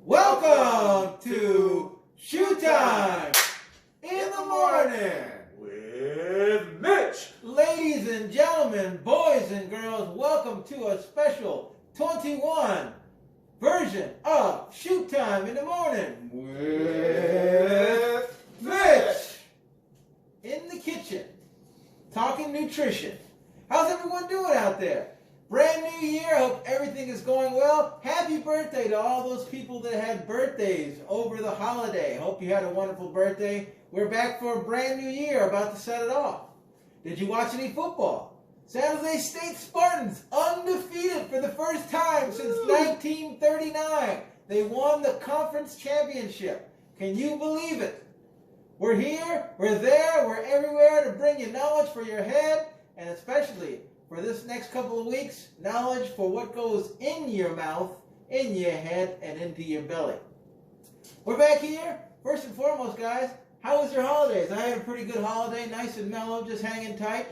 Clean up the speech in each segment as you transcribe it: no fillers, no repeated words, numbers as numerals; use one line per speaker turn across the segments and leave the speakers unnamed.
Welcome to Shoe Time in the Morning
with Mitch.
Ladies and gentlemen, boys and girls, welcome to a special 21 version of Shoe Time in the Morning with Mitch. In the kitchen, talking nutrition. How's everyone doing out there? Brand new year, hope everything is going well. Happy birthday to all those people that had birthdays over the holiday. Hope you had a wonderful birthday. We're back for a brand new year, about to set it off. Did you watch any football? San Jose State Spartans, undefeated for the first time since 1939. They won the conference championship. Can you believe it? We're here, we're there, we're everywhere to bring you knowledge for your head, and especially for this next couple of weeks, knowledge for what goes in your mouth, in your head, and into your belly. We're back here. First and foremost, guys, how was your holidays? I had a pretty good holiday, nice and mellow, just hanging tight.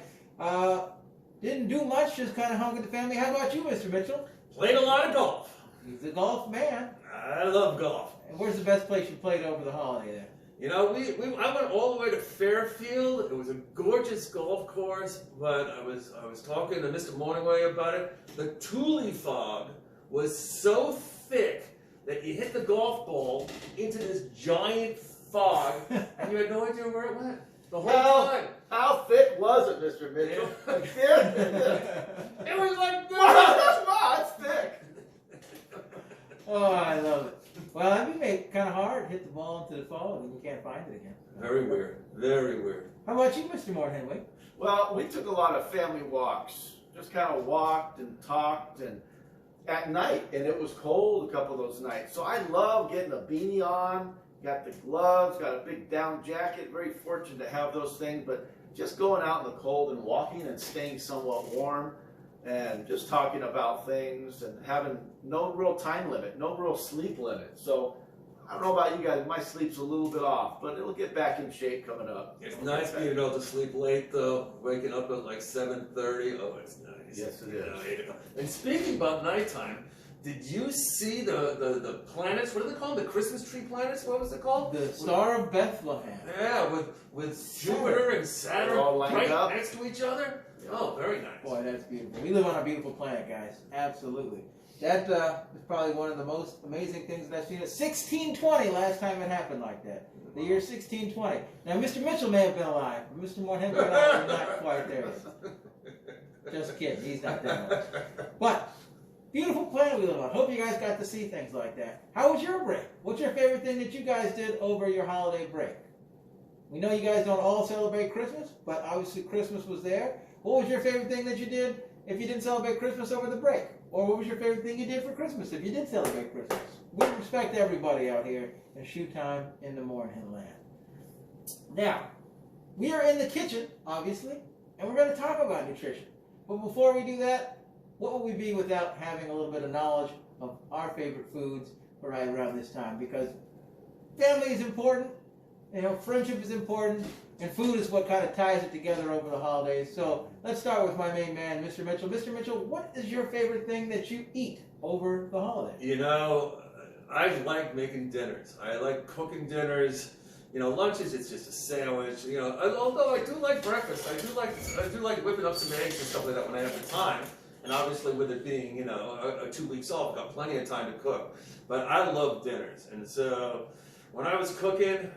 Didn't do much, just kind of hung with the family. How about you, Mr. Mitchell?
Played a lot of golf.
He's a golf man.
I love golf.
And where's the best place you played over the holiday there?
You know, I went all the way to Fairfield. It was a gorgeous golf course, but I was talking to Mr. Morningway about it. The Thule fog was so thick that you hit the golf ball into this giant fog, and you had no idea where it went the whole time.
How thick was it, Mr. Mitchell?
It was like this.
Wow, it's thick.
Oh, I love it. Well, that'd be kind of hard. Hit the ball into the fog and you can't find it again.
Very weird. Very weird.
How about you, Mr. Morningway?
Well, we took a lot of family walks. Just kind of walked and talked and at night, and it was cold a couple of those nights. So I love getting a beanie on, got the gloves, got a big down jacket. Very fortunate to have those things, but just going out in the cold and walking and staying somewhat warm and just talking about things and having no real time limit, no real sleep limit. So I don't know about you guys, my sleep's a little bit off, but it'll get back in shape coming up.
It's nice being able to sleep late though, waking up at like 7:30. Oh, it's nice.
Yes, it is.
And speaking about nighttime, did you see the planets? What do they call them? The Christmas tree planets? What was it called?
The Star of Bethlehem.
Yeah, with Jupiter and Saturn
They're all lined
right
up
next to each other. Oh, very nice.
Boy, that's beautiful. We live on a beautiful planet, guys. Absolutely. That is probably one of the most amazing things that I've seen. 1620, last time it happened like that. The year 1620. Now, Mr. Mitchell may have been alive, but Mr. Morningway and I are not quite there yet. Just kidding. He's not there much. But beautiful planet we live on. Hope you guys got to see things like that. How was your break? What's your favorite thing that you guys did over your holiday break? We know you guys don't all celebrate Christmas, but obviously Christmas was there. What was your favorite thing that you did if you didn't celebrate Christmas over the break? Or what was your favorite thing you did for Christmas if you did celebrate Christmas? We respect everybody out here in Shoe Time in the Morning land. Now, we are in the kitchen, obviously, and we're going to talk about nutrition. But before we do that, what would we be without having a little bit of knowledge of our favorite foods for right around this time? Because family is important, you know, friendship is important, and food is what kind of ties it together over the holidays. So let's start with my main man, Mr. Mitchell. Mr. Mitchell, what is your favorite thing that you eat over the holidays?
You know, I like making dinners. I like cooking dinners. You know, lunches, it's just a sandwich. You know, although I do like breakfast. I do like whipping up some eggs and stuff like that when I have the time. And obviously with it being, you know, 2 weeks off, I've got plenty of time to cook. But I love dinners. And so when I was cooking,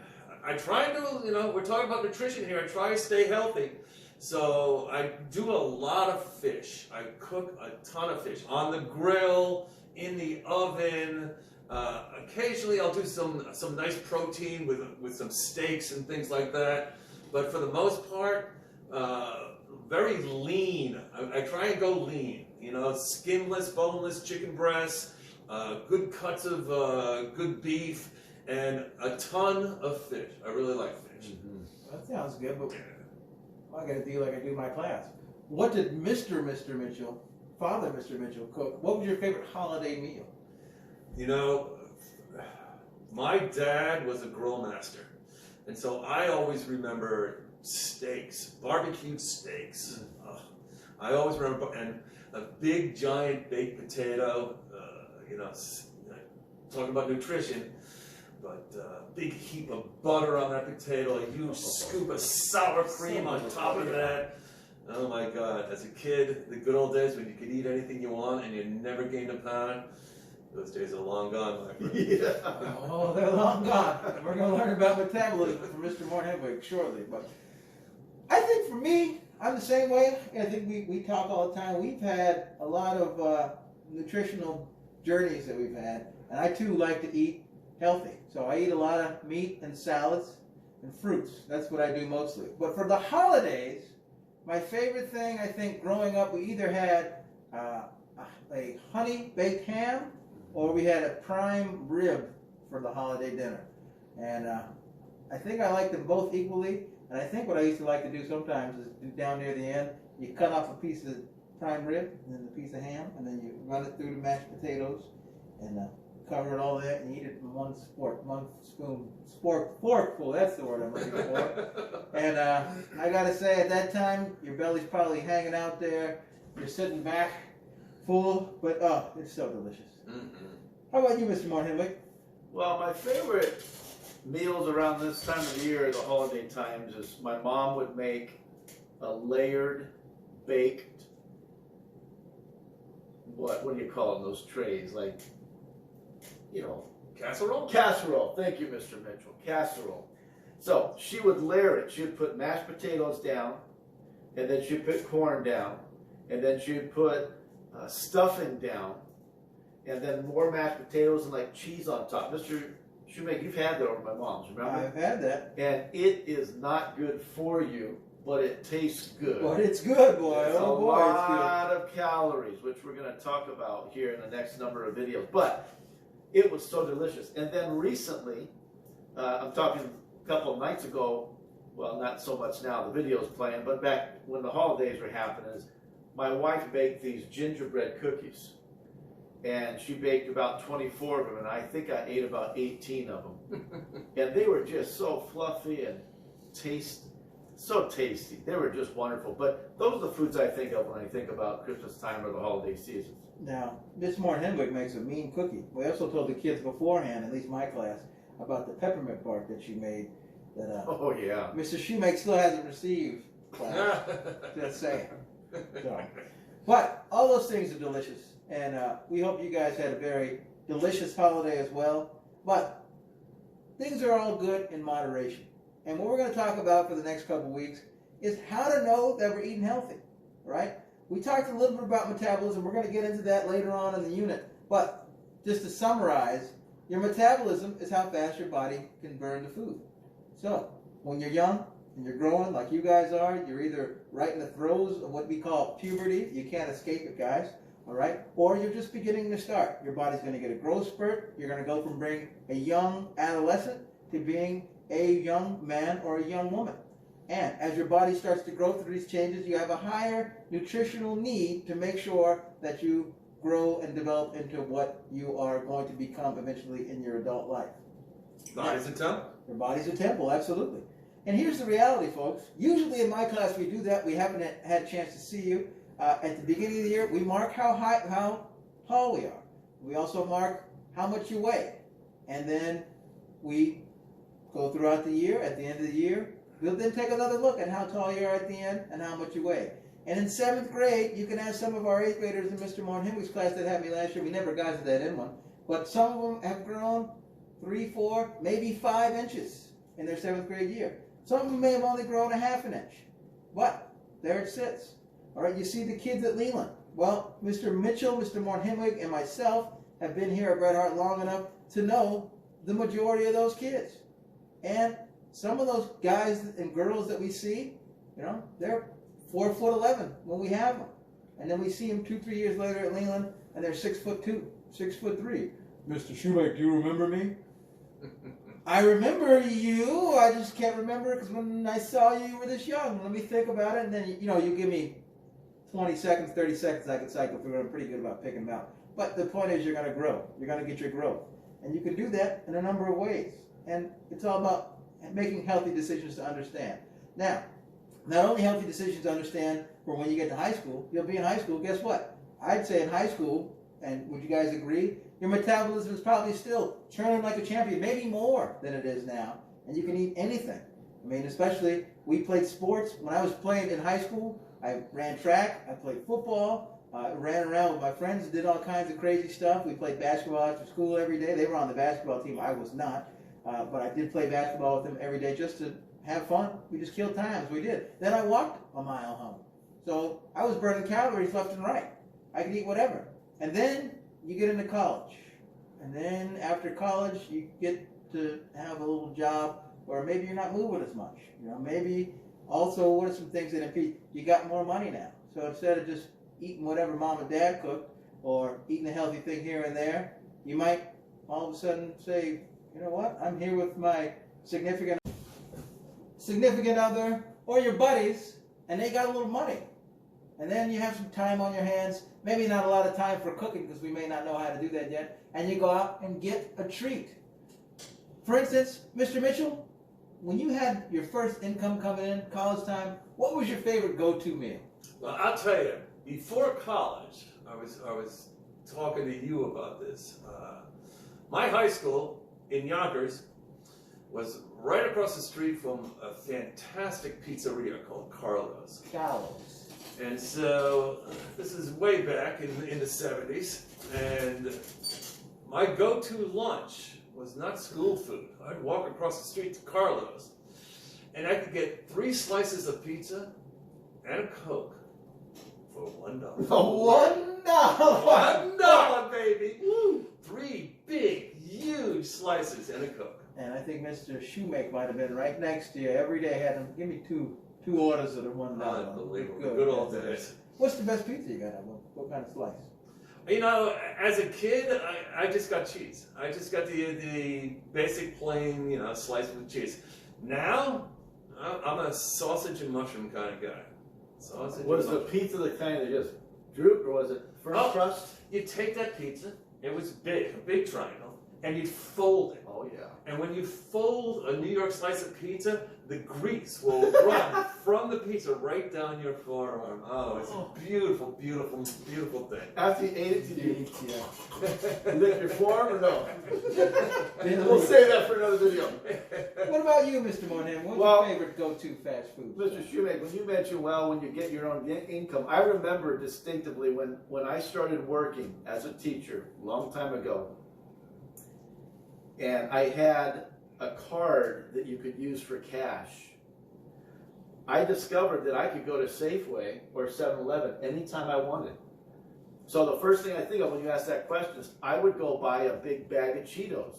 I try to, you know, we're talking about nutrition here. I try to stay healthy. So I do a lot of fish. I cook a ton of fish on the grill, in the oven. Occasionally I'll do some nice protein with some steaks and things like that. But for the most part, very lean. I try and go lean. You know, skinless, boneless chicken breasts, good cuts of good beef, and a ton of fish. I really like fish.
Mm-hmm. That sounds good, but I got to do like I do my class. What did Mr. Mitchell, Father Mr. Mitchell, cook? What was your favorite holiday meal?
You know, my dad was a grill master, and so I always remember steaks, barbecued steaks. I always remember, and a big giant baked potato. You know, talking about nutrition, but big heap of butter on that potato, a huge scoop of sour cream on top of that. Oh my God, as a kid, the good old days when you could eat anything you want and you never gained a pound, those days are long gone, my friend.
Yeah.
Oh, they're long gone. We're going to learn about metabolism from Mr. Morton shortly. But I think for me, I'm the same way. I think we talk all the time. We've had a lot of nutritional journeys that we've had. And I, too, like to eat healthy. So I eat a lot of meat and salads and fruits. That's what I do mostly. But for the holidays, my favorite thing, I think, growing up, we either had a honey baked ham or we had a prime rib for the holiday dinner. And I think I like them both equally. And I think what I used to like to do sometimes is down near the end, you cut off a piece of prime rib and then a piece of ham, and then you run it through the mashed potatoes and cover it all that and eat it in one forkful. That's the word I'm looking for. And I gotta say, at that time, your belly's probably hanging out there. You're sitting back, full, but oh, it's so delicious. How about you, Mr. Morton?
Well, my favorite meals around this time of the year, the holiday times, is my mom would make a layered, baked, what do you call them, those trays? Like, you know.
Casserole?
Casserole. Thank you, Mr. Mitchell. Casserole. So she would layer it. She would put mashed potatoes down, and then she'd put corn down, and then she'd put stuffing down, and then more mashed potatoes and like cheese on top. Mr. Shoemaker, you've had that over my mom's, remember?
I've had that.
And it is not good for you, but it tastes good.
But it's good, boy.
It's
oh,
a
boy,
lot of calories, which we're going to talk about here in the next number of videos. But it was so delicious. And then recently, I'm talking a couple of nights ago, well, not so much now, the video's playing, but back when the holidays were happening, my wife baked these gingerbread cookies. And she baked about 24 of them, and I think I ate about 18 of them. And they were just so fluffy and so tasty. They were just wonderful. But those are the foods I think of when I think about Christmas time or the holiday seasons.
Now, Miss Moore Henwick makes a mean cookie. We also told the kids beforehand, at least my class, about the peppermint bark that she made. That
oh, yeah.
Mr. Shoemaker still hasn't received. Class. Just saying. So, but all those things are delicious. And we hope you guys had a very delicious holiday as well. But things are all good in moderation. And what we're going to talk about for the next couple weeks is how to know that we're eating healthy, right? We talked a little bit about metabolism. We're going to get into that later on in the unit. But just to summarize, your metabolism is how fast your body can burn the food. So when you're young and you're growing like you guys are, you're either right in the throes of what we call puberty. You can't escape it, guys. All right? Or you're just beginning to start. Your body's going to get a growth spurt. You're going to go from being a young adolescent to being a young man or a young woman. And as your body starts to grow through these changes, you have a higher nutritional need to make sure that you grow and develop into what you are going to become eventually in your adult life.
Body's a temple.
Your body's a temple, absolutely. And here's the reality, folks. Usually in my class we do that. We haven't had a chance to see you. At the beginning of the year, we mark how tall we are. We also mark how much you weigh. And then we go throughout the year. At the end of the year, we'll then take another look at how tall you are at the end and how much you weigh. And in 7th grade, you can ask some of our 8th graders in Mr. Martin Henwick's class that had me last year. We never got to that in one. But some of them have grown 3, 4, maybe 5 inches in their 7th grade year. Some of them may have only grown a half an inch. But there it sits. All right, you see the kids at Leland. Well, Mr. Mitchell, Mr. Morton Henwick, and myself have been here at Red Heart long enough to know the majority of those kids. And some of those guys and girls that we see, you know, they're 4'11" when we have them. And then we see them 2, 3 years later at Leland, and they're 6'2", 6'3". Mr. Shoemaker, do you remember me? I remember you. I just can't remember because when I saw you, you were this young. Let me think about it, and then you give me 20 seconds, 30 seconds, I could cycle through it. I'm pretty good about picking them out. But the point is you're going to grow. You're going to get your growth. And you can do that in a number of ways. And it's all about making healthy decisions to understand. Now, not only healthy decisions to understand for when you get to high school, you'll be in high school, guess what? I'd say in high school, and would you guys agree, Your metabolism is probably still churning like a champion, maybe more than it is now. And you can eat anything. I mean, especially, we played sports. When I was playing in high school, I ran track, I played football, I ran around with my friends, did all kinds of crazy stuff. We played basketball after school every day. They were on the basketball team. I was not. But I did play basketball with them every day just to have fun. We just killed time as we did. Then I walked a mile home. So I was burning calories left and right. I could eat whatever. And then you get into college. And then after college, you get to have a little job where maybe you're not moving as much. You know, maybe also what are some things that impede? You got more money now. So instead of just eating whatever mom and dad cooked or eating a healthy thing here and there, you might all of a sudden say, you know what, I'm here with my significant other or your buddies, and they got a little money. And then you have some time on your hands, maybe not a lot of time for cooking because we may not know how to do that yet, and you go out and get a treat. For instance, Mr. Mitchell, when you had your first income coming in, college time, what was your favorite go-to meal?
Well, I'll tell you, before college, I was talking to you about this. My high school in Yonkers was right across the street from a fantastic pizzeria called Carlo's.
Carlo's.
And so this is way back in the 70s, and my go-to lunch was not school food. I'd walk across the street to Carlo's, and I could get 3 slices of pizza and a Coke for $1.
For $1?
$1, baby! Woo. 3 big, huge slices and a Coke.
And I think Mr. Shoemake might have been right next to you. Every day had him, give me two orders of the $1.
Unbelievable. Good old days.
What's the best pizza you got? What kind of slice?
You know, as a kid, I just got cheese. I just got the basic plain, you know, slice with cheese. Now, I'm a sausage and mushroom kind of guy. Sausage.
Was the pizza the kind that just drooped, or was it firm crust?
You take that pizza. It was big, a big triangle, and you'd fold it.
Oh yeah.
And when you fold a New York slice of pizza, the grease will run from the pizza right down your forearm. Oh, it's a beautiful, beautiful, beautiful thing.
After you ate it, did you
Yeah.
lick your forearm or no? We'll save that for another video.
What about you, Mr. Monahan? What's your favorite go-to fast food?
Mr. Shoemake, when you mentioned, when you get your own income, I remember distinctively when I started working as a teacher a long time ago, and I had a card that you could use for cash. I discovered that I could go to Safeway or 7-Eleven anytime I wanted. So the first thing I think of when you ask that question is I would go buy a big bag of Cheetos.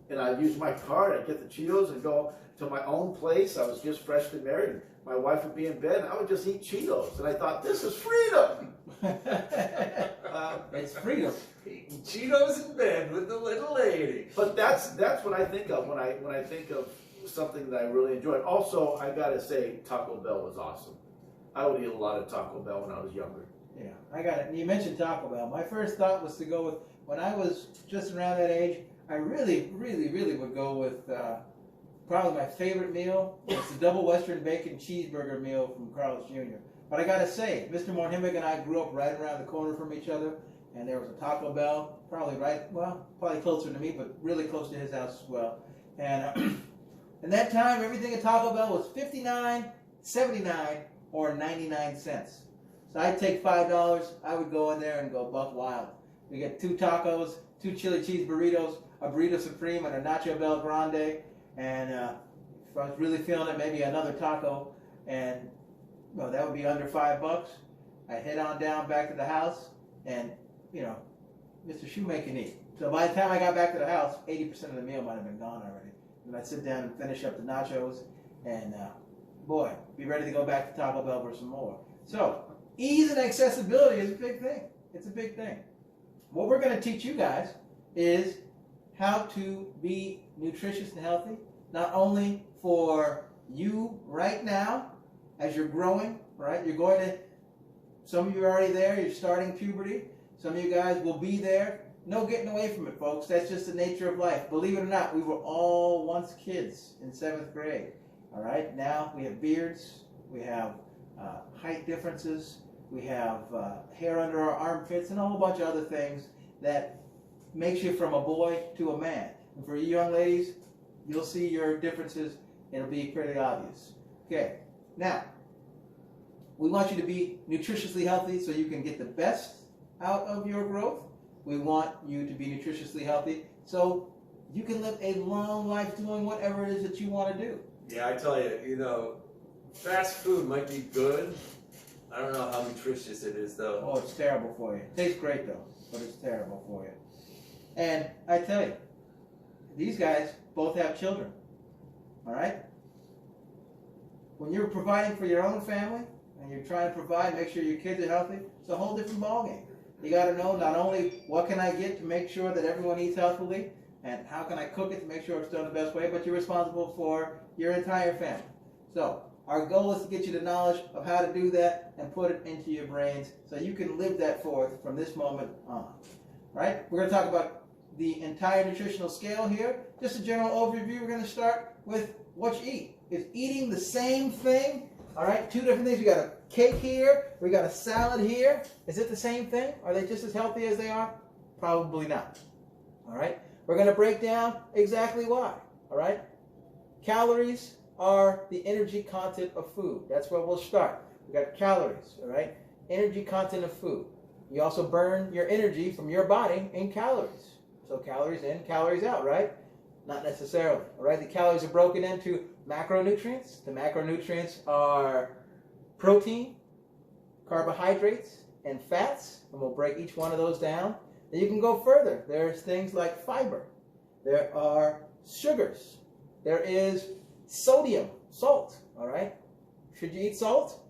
And I'd use my card, I'd get the Cheetos and go to my own place. I was just freshly married. My wife would be in bed and I would just eat Cheetos. And I thought, this is freedom.
It's freedom.
Eating Cheetos in bed with the little lady.
But that's what I think of when I think of something that I really enjoyed. Also, I gotta say, Taco Bell was awesome. I would eat a lot of Taco Bell when I was younger.
Yeah, I got it. And you mentioned Taco Bell. My first thought was to go with, when I was just around that age, I really, really, really would go with probably my favorite meal. It's the double Western bacon cheeseburger meal from Carl's Jr. But I gotta say, Mr. Monahan and I grew up right around the corner from each other, and there was a Taco Bell, probably closer to me, but really close to his house as well. And in that time, everything at Taco Bell was $59, $79, or 99 cents. So I'd take $5, I would go in there and go buck wild. We get 2 tacos, 2 chili cheese burritos, a burrito supreme, and a nacho bel grande. And if I was really feeling it, maybe another taco. And well, that would be under $5. I'd head on down back to the house, and you know, Mr. Shoemake can eat. So by the time I got back to the house, 80% of the meal might have been gone already. And I'd sit down and finish up the nachos, and boy, be ready to go back to Taco Bell for some more. So ease and accessibility is a big thing. It's a big thing. What we're going to teach you guys is how to be nutritious and healthy, not only for you right now as you're growing, right? You're going to, some of you are already there, you're starting puberty. Some of you guys will be there. No getting away from it, folks. That's just the nature of life. Believe it or not, we were all once kids in 7th grade. All right, now we have beards, we have height differences, we have hair under our armpits, and a whole bunch of other things that makes you from a boy to a man. And for you young ladies, you'll see your differences. It'll be pretty obvious. Okay, now, we want you to be nutritiously healthy so you can get the best out of your growth. We want you to be nutritiously healthy so you can live a long life doing whatever it is that you want to do.
Yeah, I tell you, you know, fast food might be good. I don't know how nutritious it is, though.
Oh, it's terrible for you. It tastes great, though, but it's terrible for you. And I tell you, these guys both have children, all right? When you're providing for your own family and you're trying to provide, make sure your kids are healthy, it's a whole different ballgame. You got to know not only what can I get to make sure that everyone eats healthily and how can I cook it to make sure it's done the best way, but you're responsible for your entire family. So our goal is to get you the knowledge of how to do that and put it into your brains so you can live that forth from this moment on. All right? We're going to talk about the entire nutritional scale here. Just a general overview. We're going to start with what you eat. Is eating the same thing? All right, two different things. We got a cake here. We got a salad here. Is it the same thing? Are they just as healthy as they are? Probably not. All right, we're going to break down exactly why. All right, calories are the energy content of food. That's where we'll start. We got calories. All right, energy content of food. You also burn your energy from your body in calories. So calories in, calories out, right? Not necessarily. All right, the calories are broken into macronutrients. The macronutrients are protein, carbohydrates, and fats, and we'll break each one of those down. Then you can go further. There's things like fiber. There are sugars. There is sodium, salt, all right? Should you eat salt?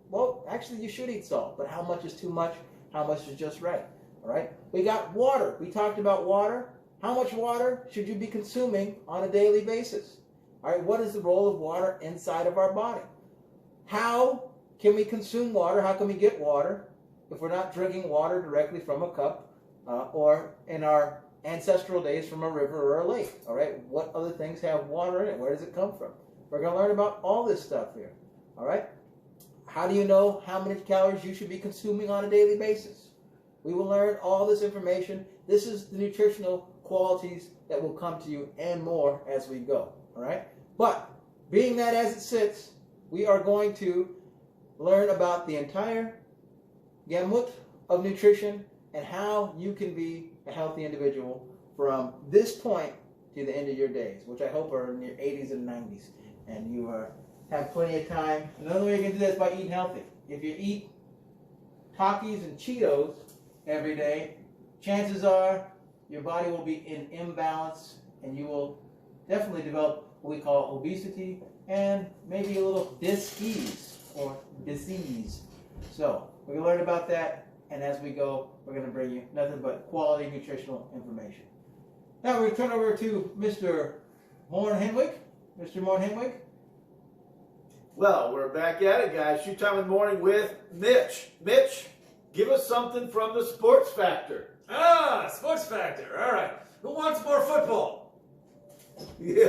Well, actually you should eat salt, but how much is too much? How much is just right, all right? We got water. We talked about water. How much water should you be consuming on a daily basis? All right, what is the role of water inside of our body? How can we consume water? How can we get water if we're not drinking water directly from a cup or in our ancestral days from a river or a lake? All right, what other things have water in it? Where does it come from? We're going to learn about all this stuff here. All right, how do you know how many calories you should be consuming on a daily basis? We will learn all this information. This is the nutritional qualities that will come to you and more as we go. All right, but being that as it sits, we are going to learn about the entire gamut of nutrition and how you can be a healthy individual from this point to the end of your days, which I hope are in your 80s and 90s, and you have plenty of time. Another way you can do that is by eating healthy. If you eat Takis and Cheetos every day, chances are your body will be in imbalance and you will definitely develop what we call obesity and maybe a little dis-ease or disease. So we're going to learn about that, and as we go, we're going to bring you nothing but quality nutritional information. Now we turn over to Mr. Morn-Henwick. Mr. Morn-Henwick.
Well, we're back at it, guys. Shoot Time in the Morning with Mitch. Mitch, give us something from the sports factor.
Ah, sports factor. All right. Who wants more football?
Yeah,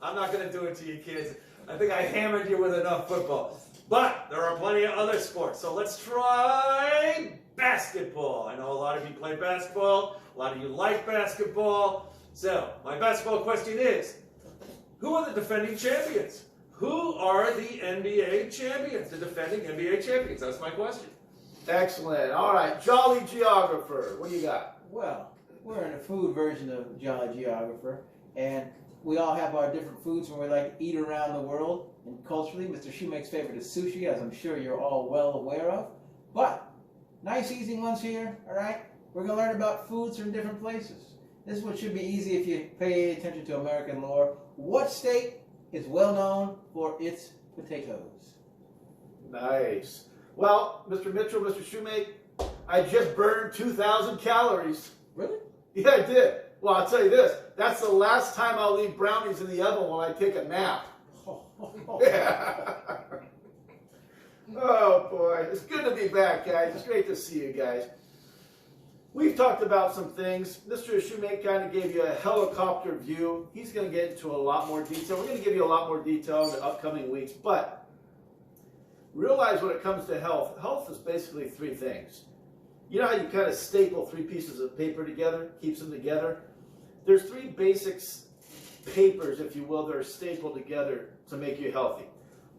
I'm not going to do it to you kids. I think I hammered you with enough football. But there are plenty of other sports. So let's try basketball. I know a lot of you play basketball. A lot of you like basketball. So my basketball question is, who are the defending champions? Who are the NBA champions? The defending NBA champions. That's my question.
Excellent. All right, Jolly Geographer. What do you got?
Well, we're in a food version of Jolly Geographer, and we all have our different foods when we like to eat around the world. And culturally, Mr. Shoemake's favorite is sushi, as I'm sure you're all well aware of. But nice, easy ones here, all right? We're going to learn about foods from different places. This one should be easy if you pay attention to American lore. What state is well known for its potatoes?
Nice. Well, Mr. Mitchell, Mr. Shoemake, I just burned 2,000 calories.
Really?
Yeah, I did. Well, I'll tell you this. That's the last time I'll leave brownies in the oven while I take a nap. Yeah. Oh, boy. It's good to be back, guys. It's great to see you guys. We've talked about some things. Mr. Shoemake kind of gave you a helicopter view. He's going to get into a lot more detail. We're going to give you a lot more detail in the upcoming weeks. But realize when it comes to health, health is basically three things. You know how you kind of staple 3 pieces of paper together, keeps them together? There's 3 basic papers, if you will, that are stapled together to make you healthy.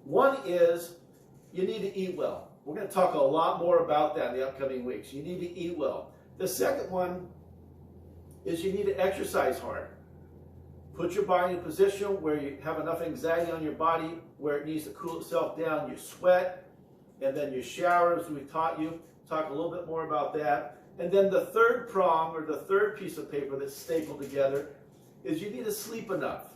One is you need to eat well. We're going to talk a lot more about that in the upcoming weeks. You need to eat well. The second one is you need to exercise hard. Put your body in a position where you have enough anxiety on your body, where it needs to cool itself down. You sweat, and then you shower, as we taught you. Talk a little bit more about that. And then the third prong, or the third piece of paper that's stapled together, is you need to sleep enough.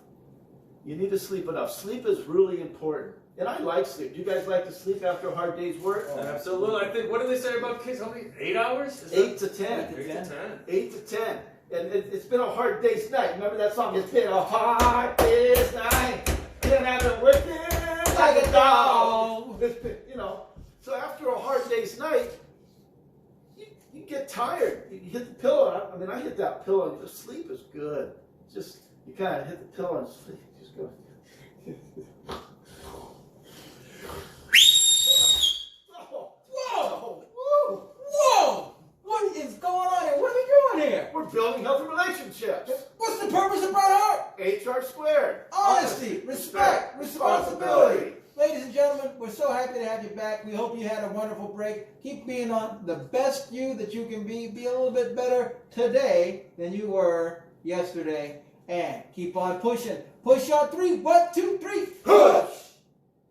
You need to sleep enough. Sleep is really important. And I like sleep. Do you guys like to sleep after a hard day's work?
Oh, absolutely. I think, what do they say about kids? How many? 8 hours?
8 to 10.
8 to 10.
8 to 10. And it's been a hard day's night. Remember that song? It's been a hard day's night. And I've been working like a dog. It's been, you know. So after a hard day's night, you get tired. You hit the pillow. I mean, I hit that pillow, and the sleep is good. It's just, you kind of hit the pillow and sleep. Just go.
Whoa! What is going on here? What are we doing here?
We're building healthy relationships.
What's the purpose of Bret Hart?
HR squared.
Honesty, respect, responsibility. Ladies and gentlemen, we're so happy to have you back. We hope you had a wonderful break. Keep being on the best you that you can be. Be a little bit better today than you were yesterday. And keep on pushing. Push on 3. 1, 2, 3. Push!